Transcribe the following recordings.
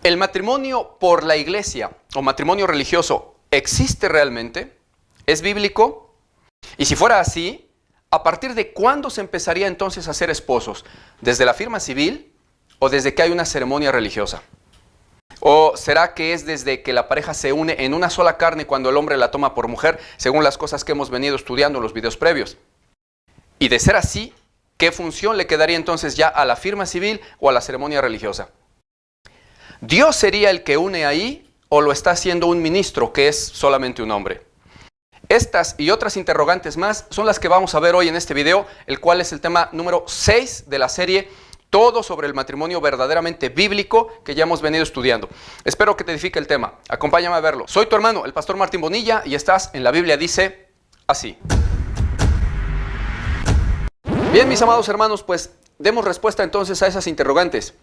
¿El matrimonio por la iglesia o matrimonio religioso existe realmente? ¿Es bíblico? Y si fuera así, ¿a partir de cuándo se empezaría entonces a ser esposos? ¿Desde la firma civil o desde que hay una ceremonia religiosa? ¿O será que es desde que la pareja se une en una sola carne cuando el hombre la toma por mujer, según las cosas que hemos venido estudiando en los videos previos? Y de ser así, ¿qué función le quedaría entonces ya a la firma civil o a la ceremonia religiosa? ¿Dios sería el que une ahí o lo está haciendo un ministro que es solamente un hombre? Estas y otras interrogantes más son las que vamos a ver hoy en este video, el cual es el tema número 6 de la serie Todo sobre el matrimonio verdaderamente bíblico que ya hemos venido estudiando. Espero que te edifique el tema. Acompáñame a verlo. Soy tu hermano, el pastor Martín Bonilla, y estás en La Biblia Dice Así. Bien, mis amados hermanos, pues demos respuesta entonces a esas interrogantes.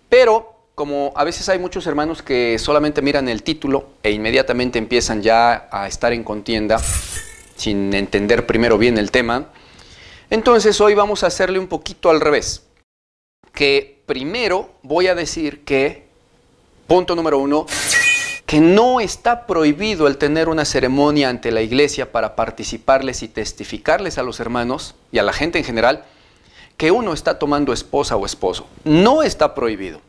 Pero como a veces hay muchos hermanos que solamente miran el título e inmediatamente empiezan ya a estar en contienda sin entender primero bien el tema, entonces hoy vamos a hacerle un poquito al revés. Que primero voy a decir que, punto número 1, que no está prohibido el tener una ceremonia ante la iglesia para participarles y testificarles a los hermanos y a la gente en general que uno está tomando esposa o esposo. No está prohibido.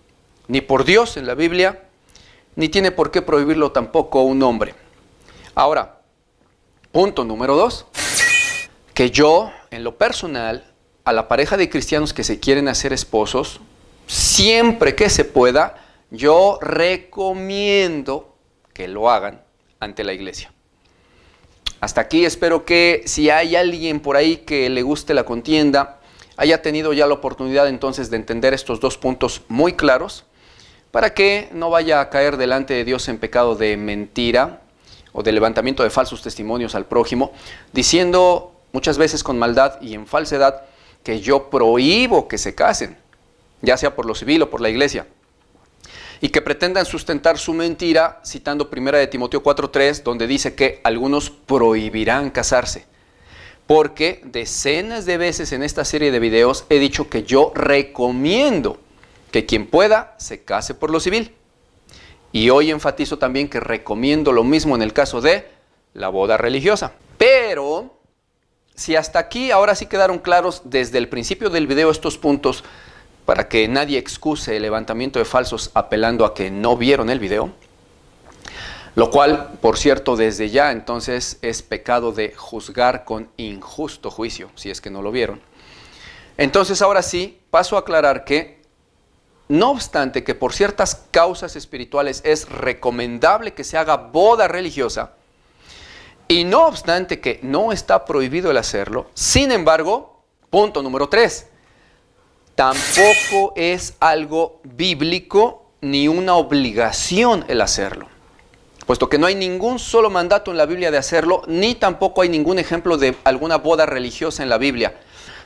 Ni por Dios en la Biblia, ni tiene por qué prohibirlo tampoco un hombre. Ahora, punto número 2, que yo, en lo personal, a la pareja de cristianos que se quieren hacer esposos, siempre que se pueda, yo recomiendo que lo hagan ante la iglesia. Hasta aquí espero que si hay alguien por ahí que le guste la contienda, haya tenido ya la oportunidad entonces de entender estos dos puntos muy claros, para que no vaya a caer delante de Dios en pecado de mentira o de levantamiento de falsos testimonios al prójimo, diciendo muchas veces con maldad y en falsedad que yo prohíbo que se casen, ya sea por lo civil o por la iglesia, y que pretendan sustentar su mentira citando 1 de Timoteo 4:3, donde dice que algunos prohibirán casarse. Porque decenas de veces en esta serie de videos he dicho que yo recomiendo que quien pueda se case por lo civil. Y hoy enfatizo también que recomiendo lo mismo en el caso de la boda religiosa. Pero, si hasta aquí ahora sí quedaron claros desde el principio del video estos puntos, para que nadie excuse el levantamiento de falsos apelando a que no vieron el video, lo cual, por cierto, desde ya entonces es pecado de juzgar con injusto juicio, si es que no lo vieron. Entonces ahora sí, paso a aclarar que no obstante que por ciertas causas espirituales es recomendable que se haga boda religiosa, y no obstante que no está prohibido el hacerlo, sin embargo, punto número 3, tampoco es algo bíblico ni una obligación el hacerlo, puesto que no hay ningún solo mandato en la Biblia de hacerlo, ni tampoco hay ningún ejemplo de alguna boda religiosa en la Biblia,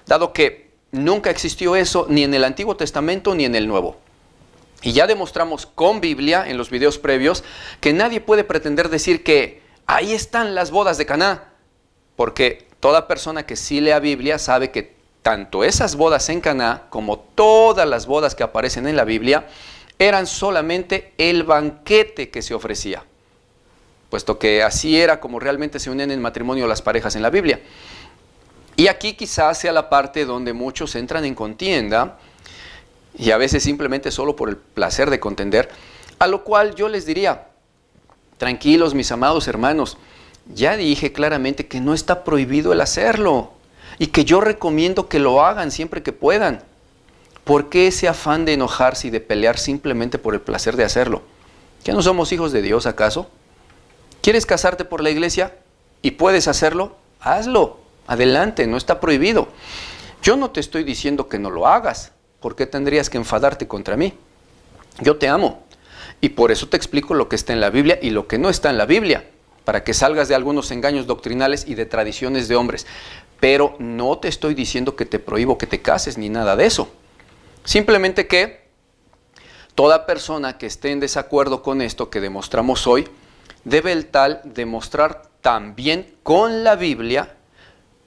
dado que nunca existió eso ni en el Antiguo Testamento ni en el Nuevo. Y ya demostramos con Biblia, en los videos previos, que nadie puede pretender decir que ahí están las bodas de Caná, porque toda persona que sí lea Biblia sabe que tanto esas bodas en Caná como todas las bodas que aparecen en la Biblia eran solamente el banquete que se ofrecía, puesto que así era como realmente se unen en matrimonio las parejas en la Biblia. Y aquí quizás sea la parte donde muchos entran en contienda, y a veces simplemente solo por el placer de contender, a lo cual yo les diría, tranquilos mis amados hermanos, ya dije claramente que no está prohibido el hacerlo, y que yo recomiendo que lo hagan siempre que puedan. ¿Por qué ese afán de enojarse y de pelear simplemente por el placer de hacerlo? ¿Que no somos hijos de Dios acaso? ¿Quieres casarte por la iglesia y puedes hacerlo? Hazlo. Adelante, no está prohibido. Yo no te estoy diciendo que no lo hagas. ¿Por qué tendrías que enfadarte contra mí? Yo te amo. Y por eso te explico lo que está en la Biblia y lo que no está en la Biblia, para que salgas de algunos engaños doctrinales y de tradiciones de hombres. Pero no te estoy diciendo que te prohíbo que te cases ni nada de eso. Simplemente que toda persona que esté en desacuerdo con esto que demostramos hoy, debe el tal demostrar también con la Biblia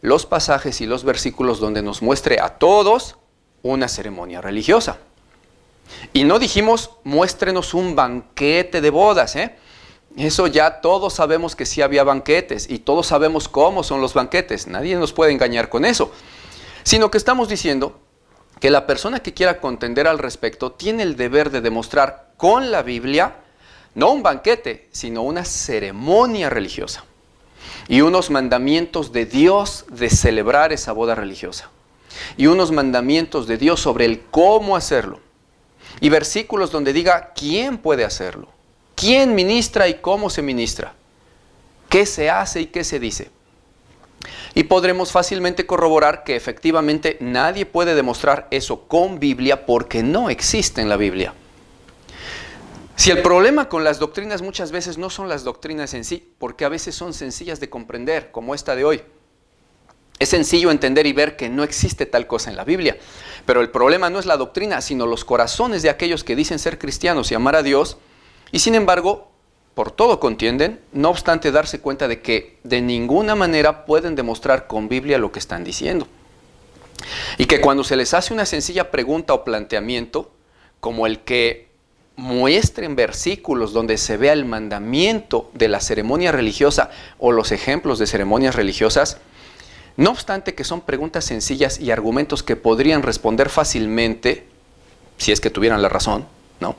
los pasajes y los versículos donde nos muestre a todos una ceremonia religiosa. Y no dijimos, muéstrenos un banquete de bodas, ¿eh? Eso ya todos sabemos que sí había banquetes y todos sabemos cómo son los banquetes. Nadie nos puede engañar con eso. Sino que estamos diciendo que la persona que quiera contender al respecto tiene el deber de demostrar con la Biblia, no un banquete, sino una ceremonia religiosa y unos mandamientos de Dios de celebrar esa boda religiosa y unos mandamientos de Dios sobre el cómo hacerlo y versículos donde diga quién puede hacerlo, quién ministra y cómo se ministra, qué se hace y qué se dice. Y podremos fácilmente corroborar que efectivamente nadie puede demostrar eso con Biblia porque no existe en la Biblia. Si el problema con las doctrinas muchas veces no son las doctrinas en sí, porque a veces son sencillas de comprender, como esta de hoy. Es sencillo entender y ver que no existe tal cosa en la Biblia. Pero el problema no es la doctrina, sino los corazones de aquellos que dicen ser cristianos y amar a Dios, y sin embargo, por todo contienden, no obstante darse cuenta de que de ninguna manera pueden demostrar con Biblia lo que están diciendo. Y que cuando se les hace una sencilla pregunta o planteamiento, como el que muestren versículos donde se vea el mandamiento de la ceremonia religiosa o los ejemplos de ceremonias religiosas, no obstante que son preguntas sencillas y argumentos que podrían responder fácilmente, si es que tuvieran la razón, ¿no?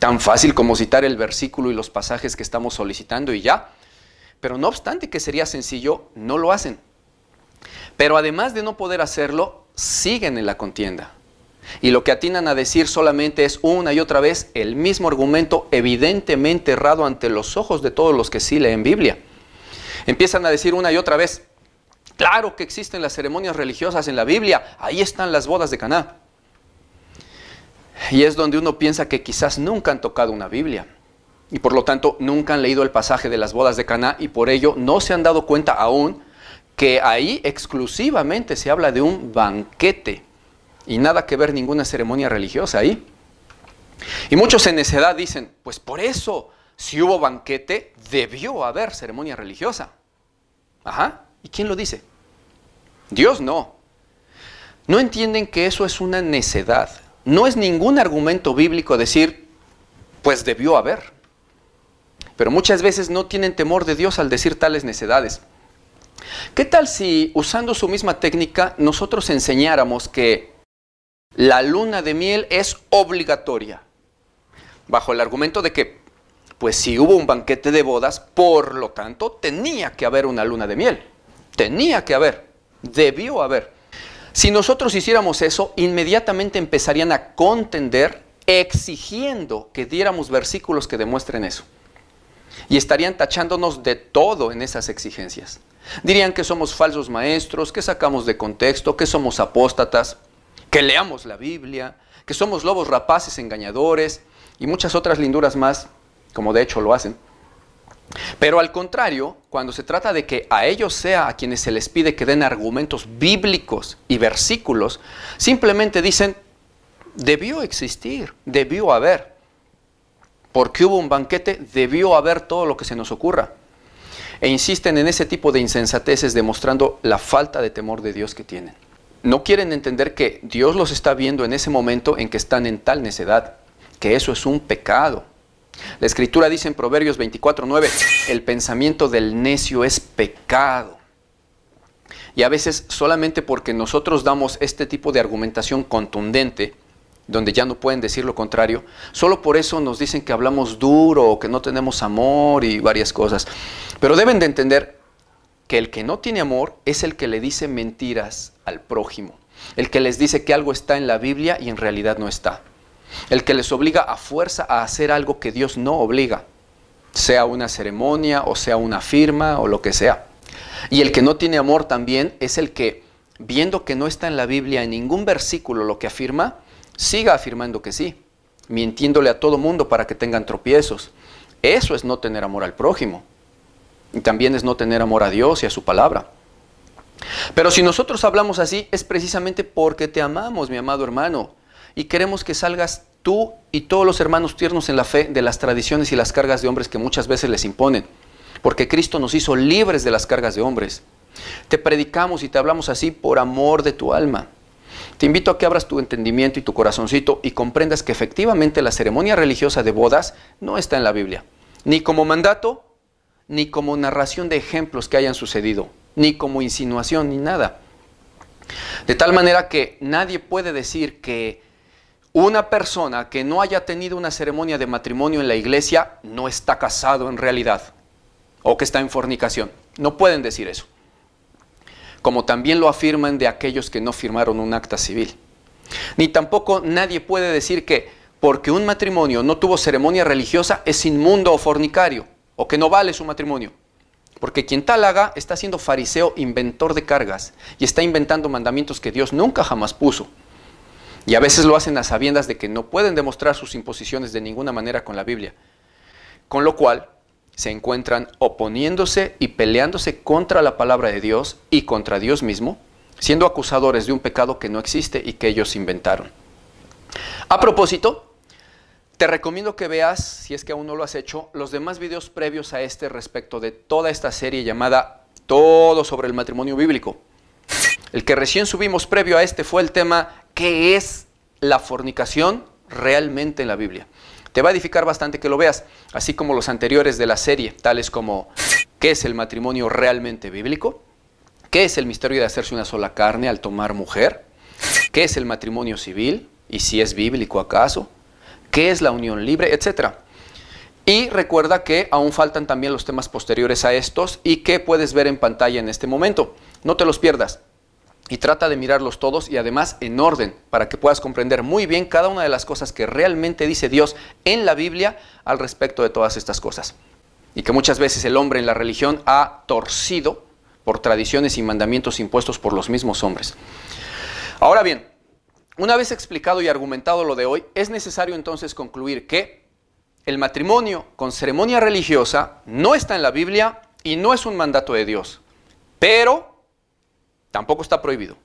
Tan fácil como citar el versículo y los pasajes que estamos solicitando y ya. Pero no obstante que sería sencillo, no lo hacen. Pero además de no poder hacerlo, siguen en la contienda. Y lo que atinan a decir solamente es una y otra vez el mismo argumento evidentemente errado ante los ojos de todos los que sí leen Biblia. Empiezan a decir una y otra vez, claro que existen las ceremonias religiosas en la Biblia, ahí están las bodas de Caná. Y es donde uno piensa que quizás nunca han tocado una Biblia. Y por lo tanto nunca han leído el pasaje de las bodas de Caná y por ello no se han dado cuenta aún que ahí exclusivamente se habla de un banquete. Y nada que ver ninguna ceremonia religiosa ahí. Y muchos en necedad dicen, pues por eso, si hubo banquete, debió haber ceremonia religiosa. Ajá, ¿y quién lo dice? Dios no. No entienden que eso es una necedad. No es ningún argumento bíblico decir, pues debió haber. Pero muchas veces no tienen temor de Dios al decir tales necedades. ¿Qué tal si, usando su misma técnica, nosotros enseñáramos que la luna de miel es obligatoria? Bajo el argumento de que, pues si hubo un banquete de bodas, por lo tanto, tenía que haber una luna de miel. Tenía que haber, debió haber. Si nosotros hiciéramos eso, inmediatamente empezarían a contender exigiendo que diéramos versículos que demuestren eso. Y estarían tachándonos de todo en esas exigencias. Dirían que somos falsos maestros, que sacamos de contexto, que somos apóstatas, que leamos la Biblia, que somos lobos rapaces engañadores y muchas otras linduras más, como de hecho lo hacen. Pero al contrario, cuando se trata de que a ellos sea a quienes se les pide que den argumentos bíblicos y versículos, simplemente dicen, debió existir, debió haber. Porque hubo un banquete, debió haber todo lo que se nos ocurra. E insisten en ese tipo de insensateces demostrando la falta de temor de Dios que tienen. No quieren entender que Dios los está viendo en ese momento en que están en tal necedad, que eso es un pecado. La Escritura dice en Proverbios 24:9, el pensamiento del necio es pecado. Y a veces solamente porque nosotros damos este tipo de argumentación contundente, donde ya no pueden decir lo contrario, solo por eso nos dicen que hablamos duro o que no tenemos amor y varias cosas. Pero deben de entender que el que no tiene amor es el que le dice mentiras al prójimo, el que les dice que algo está en la Biblia y en realidad no está, el que les obliga a fuerza a hacer algo que Dios no obliga, sea una ceremonia o sea una firma o lo que sea. Y el que no tiene amor también es el que, viendo que no está en la Biblia en ningún versículo lo que afirma, siga afirmando que sí, mintiéndole a todo mundo para que tengan tropiezos. Eso es no tener amor al prójimo. Y también es no tener amor a Dios y a su palabra. Pero si nosotros hablamos así, es precisamente porque te amamos, mi amado hermano, y queremos que salgas tú y todos los hermanos tiernos en la fe de las tradiciones y las cargas de hombres que muchas veces les imponen, porque Cristo nos hizo libres de las cargas de hombres. Te predicamos y te hablamos así por amor de tu alma. Te invito a que abras tu entendimiento y tu corazoncito y comprendas que efectivamente la ceremonia religiosa de bodas no está en la Biblia, ni como mandato, ni como narración de ejemplos que hayan sucedido, ni como insinuación, ni nada. De tal manera que nadie puede decir que una persona que no haya tenido una ceremonia de matrimonio en la iglesia no está casado en realidad, o que está en fornicación. No pueden decir eso. Como también lo afirman de aquellos que no firmaron un acta civil. Ni tampoco nadie puede decir que porque un matrimonio no tuvo ceremonia religiosa es inmundo o fornicario, o que no vale su matrimonio. Porque quien tal haga está siendo fariseo, inventor de cargas, y está inventando mandamientos que Dios nunca jamás puso. Y a veces lo hacen a sabiendas de que no pueden demostrar sus imposiciones de ninguna manera con la Biblia. Con lo cual se encuentran oponiéndose y peleándose contra la palabra de Dios y contra Dios mismo, siendo acusadores de un pecado que no existe y que ellos inventaron. A propósito, te recomiendo que veas, si es que aún no lo has hecho, los demás videos previos a este respecto de toda esta serie llamada Todo sobre el matrimonio bíblico. El que recién subimos previo a este fue el tema ¿qué es la fornicación realmente en la Biblia? Te va a edificar bastante que lo veas, así como los anteriores de la serie, tales como ¿qué es el matrimonio realmente bíblico? ¿Qué es el misterio de hacerse una sola carne al tomar mujer? ¿Qué es el matrimonio civil? ¿Y si es bíblico acaso? ¿Qué es la unión libre? Etcétera. Y recuerda que aún faltan también los temas posteriores a estos y que puedes ver en pantalla en este momento. No te los pierdas. Y trata de mirarlos todos y además en orden para que puedas comprender muy bien cada una de las cosas que realmente dice Dios en la Biblia al respecto de todas estas cosas. Y que muchas veces el hombre en la religión ha torcido por tradiciones y mandamientos impuestos por los mismos hombres. Ahora bien, una vez explicado y argumentado lo de hoy, es necesario entonces concluir que el matrimonio con ceremonia religiosa no está en la Biblia y no es un mandato de Dios, pero tampoco está prohibido.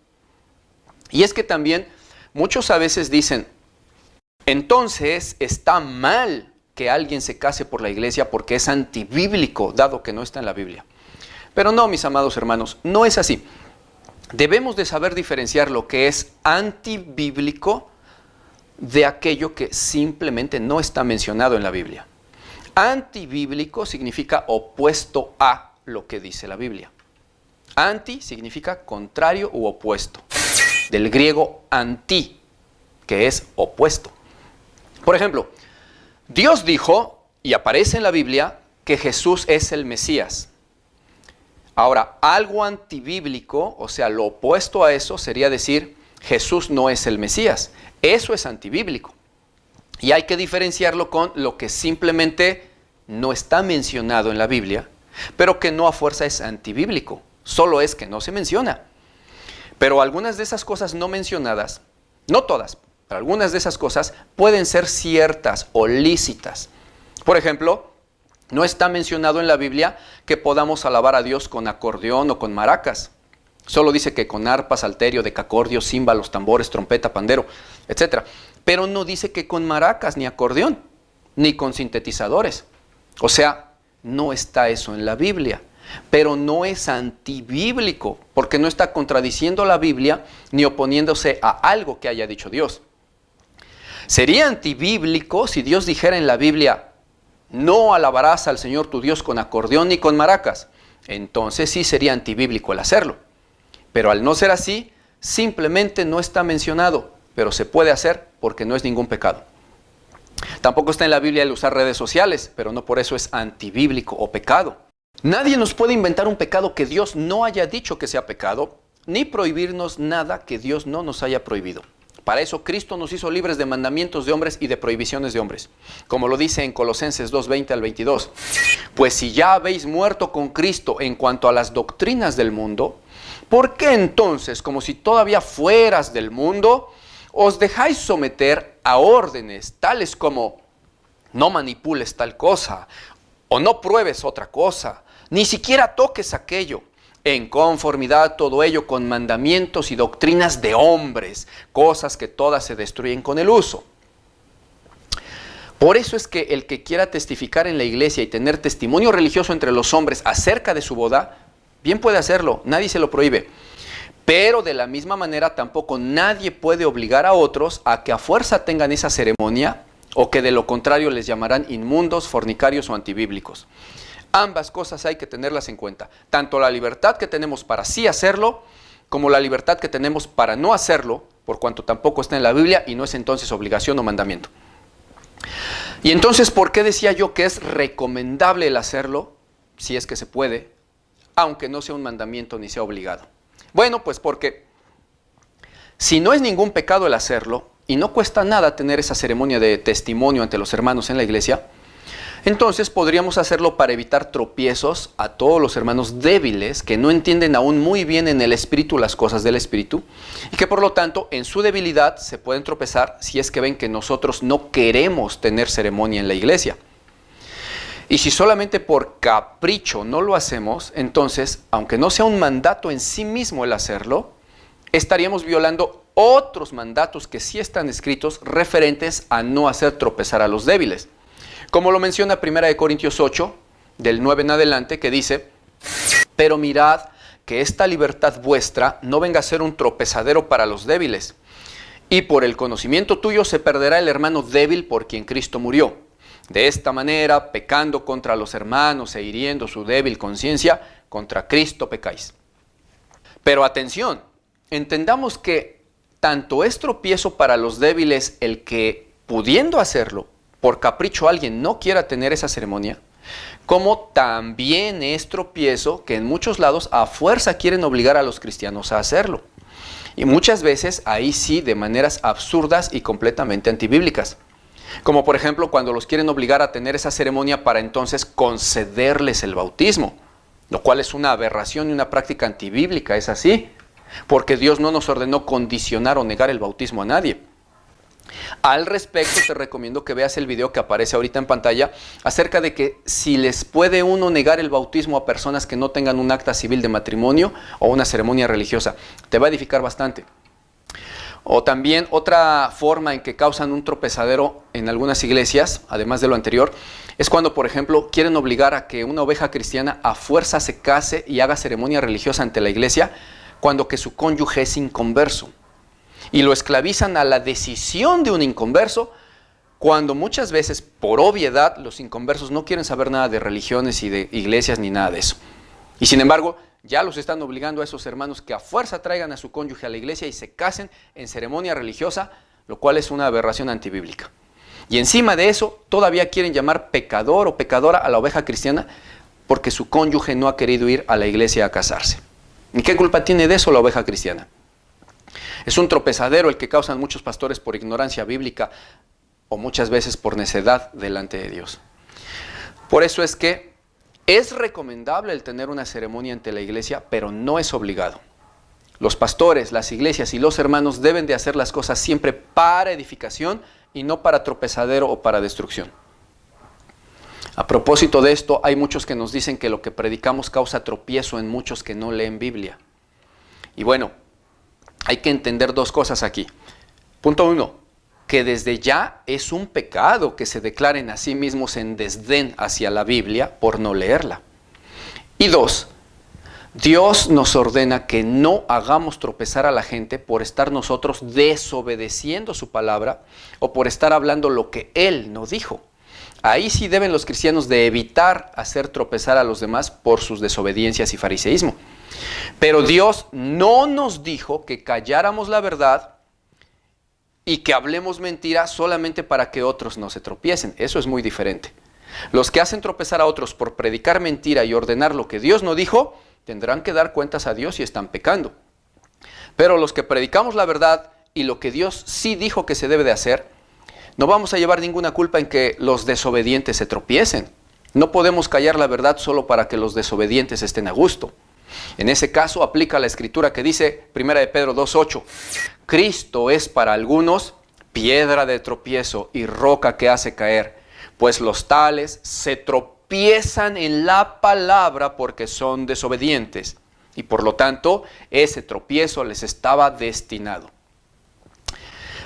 Y es que también muchos a veces dicen, entonces está mal que alguien se case por la iglesia porque es antibíblico, dado que no está en la Biblia. Pero no, mis amados hermanos, no es así. Debemos de saber diferenciar lo que es antibíblico de aquello que simplemente no está mencionado en la Biblia. Antibíblico significa opuesto a lo que dice la Biblia. Anti significa contrario u opuesto, del griego anti, que es opuesto. Por ejemplo, Dios dijo, y aparece en la Biblia, que Jesús es el Mesías. Ahora, algo antibíblico, o sea, lo opuesto a eso, sería decir, Jesús no es el Mesías. Eso es antibíblico. Y hay que diferenciarlo con lo que simplemente no está mencionado en la Biblia, pero que no a fuerza es antibíblico. Solo es que no se menciona. Pero algunas de esas cosas no mencionadas, no todas, pero algunas de esas cosas pueden ser ciertas o lícitas. Por ejemplo, no está mencionado en la Biblia que podamos alabar a Dios con acordeón o con maracas. Solo dice que con arpa, salterio, decacordio, címbalos, tambores, trompeta, pandero, etc. Pero no dice que con maracas ni acordeón, ni con sintetizadores. O sea, no está eso en la Biblia. Pero no es antibíblico, porque no está contradiciendo la Biblia ni oponiéndose a algo que haya dicho Dios. Sería antibíblico si Dios dijera en la Biblia, no alabarás al Señor tu Dios con acordeón ni con maracas. Entonces sí sería antibíblico el hacerlo. Pero al no ser así, simplemente no está mencionado, pero se puede hacer porque no es ningún pecado. Tampoco está en la Biblia el usar redes sociales, pero no por eso es antibíblico o pecado. Nadie nos puede inventar un pecado que Dios no haya dicho que sea pecado, ni prohibirnos nada que Dios no nos haya prohibido. Para eso Cristo nos hizo libres de mandamientos de hombres y de prohibiciones de hombres. Como lo dice en Colosenses 2:20 al 22. Pues si ya habéis muerto con Cristo en cuanto a las doctrinas del mundo, ¿por qué entonces, como si todavía fueras del mundo, os dejáis someter a órdenes tales como no manipules tal cosa, o no pruebes otra cosa, ni siquiera toques aquello, en conformidad todo ello con mandamientos y doctrinas de hombres, cosas que todas se destruyen con el uso? Por eso es que el que quiera testificar en la iglesia y tener testimonio religioso entre los hombres acerca de su boda, bien puede hacerlo, nadie se lo prohíbe. Pero de la misma manera tampoco nadie puede obligar a otros a que a fuerza tengan esa ceremonia o que de lo contrario les llamarán inmundos, fornicarios o antibíblicos. Ambas cosas hay que tenerlas en cuenta, tanto la libertad que tenemos para sí hacerlo, como la libertad que tenemos para no hacerlo, por cuanto tampoco está en la Biblia y no es entonces obligación o mandamiento. Y entonces, ¿por qué decía yo que es recomendable el hacerlo, si es que se puede, aunque no sea un mandamiento ni sea obligado? Bueno, pues porque si no es ningún pecado el hacerlo, y no cuesta nada tener esa ceremonia de testimonio ante los hermanos en la iglesia, entonces podríamos hacerlo para evitar tropiezos a todos los hermanos débiles que no entienden aún muy bien en el espíritu las cosas del espíritu y que por lo tanto en su debilidad se pueden tropezar si es que ven que nosotros no queremos tener ceremonia en la iglesia. Y si solamente por capricho no lo hacemos, entonces, aunque no sea un mandato en sí mismo el hacerlo, estaríamos violando otros mandatos que sí están escritos referentes a no hacer tropezar a los débiles. Como lo menciona 1 Corintios 8, del 9 en adelante, que dice: pero mirad que esta libertad vuestra no venga a ser un tropezadero para los débiles. Y por el conocimiento tuyo se perderá el hermano débil por quien Cristo murió. De esta manera, pecando contra los hermanos e hiriendo su débil conciencia, contra Cristo pecáis. Pero atención, entendamos que tanto es tropiezo para los débiles el que, pudiendo hacerlo, por capricho alguien no quiera tener esa ceremonia, como también es tropiezo que en muchos lados a fuerza quieren obligar a los cristianos a hacerlo. Y muchas veces ahí sí de maneras absurdas y completamente antibíblicas. Como por ejemplo cuando los quieren obligar a tener esa ceremonia para entonces concederles el bautismo, lo cual es una aberración y una práctica antibíblica, es así, porque Dios no nos ordenó condicionar o negar el bautismo a nadie. Al respecto te recomiendo que veas el video que aparece ahorita en pantalla acerca de que si les puede uno negar el bautismo a personas que no tengan un acta civil de matrimonio o una ceremonia religiosa. Te va a edificar bastante. O también otra forma en que causan un tropezadero en algunas iglesias, además de lo anterior, es cuando, por ejemplo, quieren obligar a que una oveja cristiana a fuerza se case y haga ceremonia religiosa ante la iglesia, cuando que su cónyuge es inconverso. Y lo esclavizan a la decisión de un inconverso, cuando muchas veces, por obviedad, los inconversos no quieren saber nada de religiones y de iglesias ni nada de eso. Y sin embargo, ya los están obligando a esos hermanos que a fuerza traigan a su cónyuge a la iglesia y se casen en ceremonia religiosa, lo cual es una aberración antibíblica. Y encima de eso, todavía quieren llamar pecador o pecadora a la oveja cristiana porque su cónyuge no ha querido ir a la iglesia a casarse. ¿Y qué culpa tiene de eso la oveja cristiana? Es un tropezadero el que causan muchos pastores por ignorancia bíblica o muchas veces por necedad delante de Dios. Por eso es que es recomendable el tener una ceremonia ante la iglesia, pero no es obligado. Los pastores, las iglesias y los hermanos deben de hacer las cosas siempre para edificación y no para tropezadero o para destrucción. A propósito de esto, hay muchos que nos dicen que lo que predicamos causa tropiezo en muchos que no leen Biblia. Y bueno, hay que entender dos cosas aquí. Punto 1. Que desde ya es un pecado que se declaren a sí mismos en desdén hacia la Biblia por no leerla. Y 2, Dios nos ordena que no hagamos tropezar a la gente por estar nosotros desobedeciendo su palabra o por estar hablando lo que Él no dijo. Ahí sí deben los cristianos de evitar hacer tropezar a los demás por sus desobediencias y fariseísmo. Pero Dios no nos dijo que calláramos la verdad y que hablemos mentira solamente para que otros no se tropiecen. Eso es muy diferente. Los que hacen tropezar a otros por predicar mentira y ordenar lo que Dios no dijo, tendrán que dar cuentas a Dios y están pecando. Pero los que predicamos la verdad y lo que Dios sí dijo que se debe de hacer, no vamos a llevar ninguna culpa en que los desobedientes se tropiecen. No podemos callar la verdad solo para que los desobedientes estén a gusto. En ese caso aplica la escritura que dice 1 Pedro 2:8. Cristo es para algunos piedra de tropiezo y roca que hace caer, pues los tales se tropiezan en la palabra porque son desobedientes, y por lo tanto ese tropiezo les estaba destinado.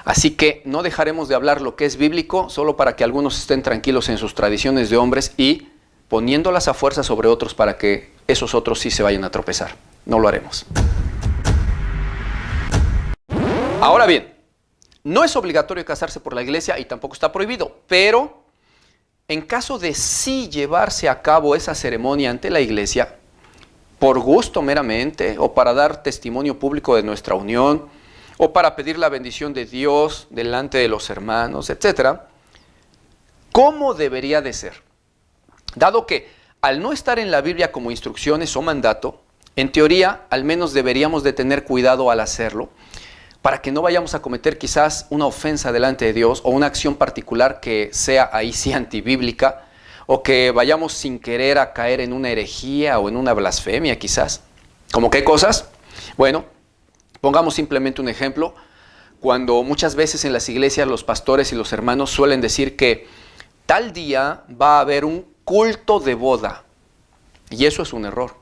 Así que no dejaremos de hablar lo que es bíblico solo para que algunos estén tranquilos en sus tradiciones de hombres y poniéndolas a fuerza sobre otros para que esos otros sí se vayan a tropezar. No lo haremos. Ahora bien, no es obligatorio casarse por la iglesia y tampoco está prohibido, pero en caso de sí llevarse a cabo esa ceremonia ante la iglesia, por gusto meramente, o para dar testimonio público de nuestra unión, o para pedir la bendición de Dios delante de los hermanos, etc., ¿cómo debería de ser? Dado que al no estar en la Biblia como instrucciones o mandato, en teoría al menos deberíamos de tener cuidado al hacerlo, para que no vayamos a cometer quizás una ofensa delante de Dios o una acción particular que sea ahí sí antibíblica, o que vayamos sin querer a caer en una herejía o en una blasfemia quizás. ¿Cómo qué cosas? Bueno, pongamos simplemente un ejemplo. Cuando muchas veces en las iglesias los pastores y los hermanos suelen decir que tal día va a haber un culto de boda. Y eso es un error.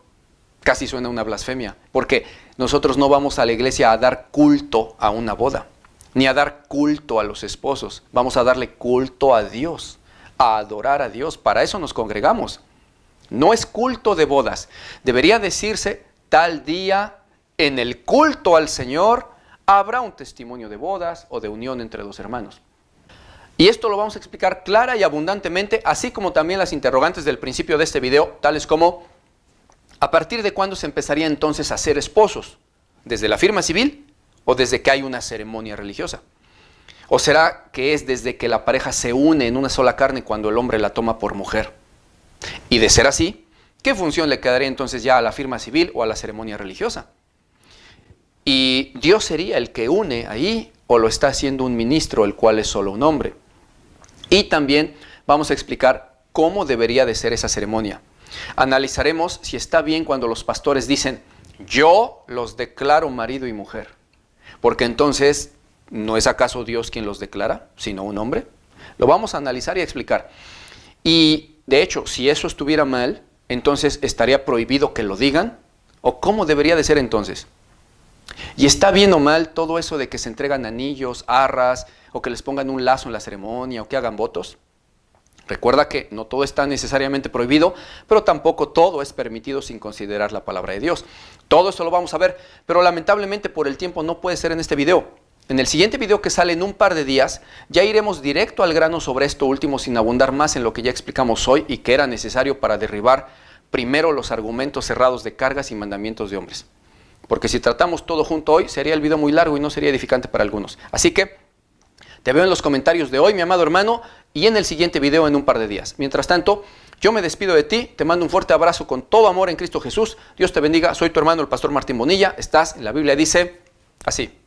Casi suena una blasfemia. Porque nosotros no vamos a la iglesia a dar culto a una boda, ni a dar culto a los esposos. Vamos a darle culto a Dios, a adorar a Dios. Para eso nos congregamos. No es culto de bodas. Debería decirse tal día en el culto al Señor habrá un testimonio de bodas o de unión entre dos hermanos. Y esto lo vamos a explicar clara y abundantemente, así como también las interrogantes del principio de este video, tales como: ¿a partir de cuándo se empezaría entonces a ser esposos? ¿Desde la firma civil o desde que hay una ceremonia religiosa? ¿O será que es desde que la pareja se une en una sola carne cuando el hombre la toma por mujer? Y de ser así, ¿qué función le quedaría entonces ya a la firma civil o a la ceremonia religiosa? ¿Y Dios sería el que une ahí o lo está haciendo un ministro, el cual es solo un hombre? Y también vamos a explicar cómo debería de ser esa ceremonia. Analizaremos si está bien cuando los pastores dicen: yo los declaro marido y mujer. Porque entonces, ¿no es acaso Dios quien los declara, sino un hombre? Lo vamos a analizar y explicar. Y de hecho, si eso estuviera mal, entonces ¿estaría prohibido que lo digan? ¿O cómo debería de ser entonces? ¿Y está bien o mal todo eso de que se entregan anillos, arras, o que les pongan un lazo en la ceremonia, o que hagan votos? Recuerda que no todo está necesariamente prohibido, pero tampoco todo es permitido sin considerar la palabra de Dios. Todo esto lo vamos a ver, pero lamentablemente por el tiempo no puede ser en este video. En el siguiente video, que sale en un par de días, ya iremos directo al grano sobre esto último, sin abundar más en lo que ya explicamos hoy y que era necesario para derribar primero los argumentos cerrados de cargas y mandamientos de hombres. Porque si tratamos todo junto hoy, sería el video muy largo y no sería edificante para algunos. Así que te veo en los comentarios de hoy, mi amado hermano, y en el siguiente video en un par de días. Mientras tanto, yo me despido de ti, te mando un fuerte abrazo con todo amor en Cristo Jesús. Dios te bendiga, soy tu hermano el pastor Martín Bonilla. Estás en la Biblia, dice así.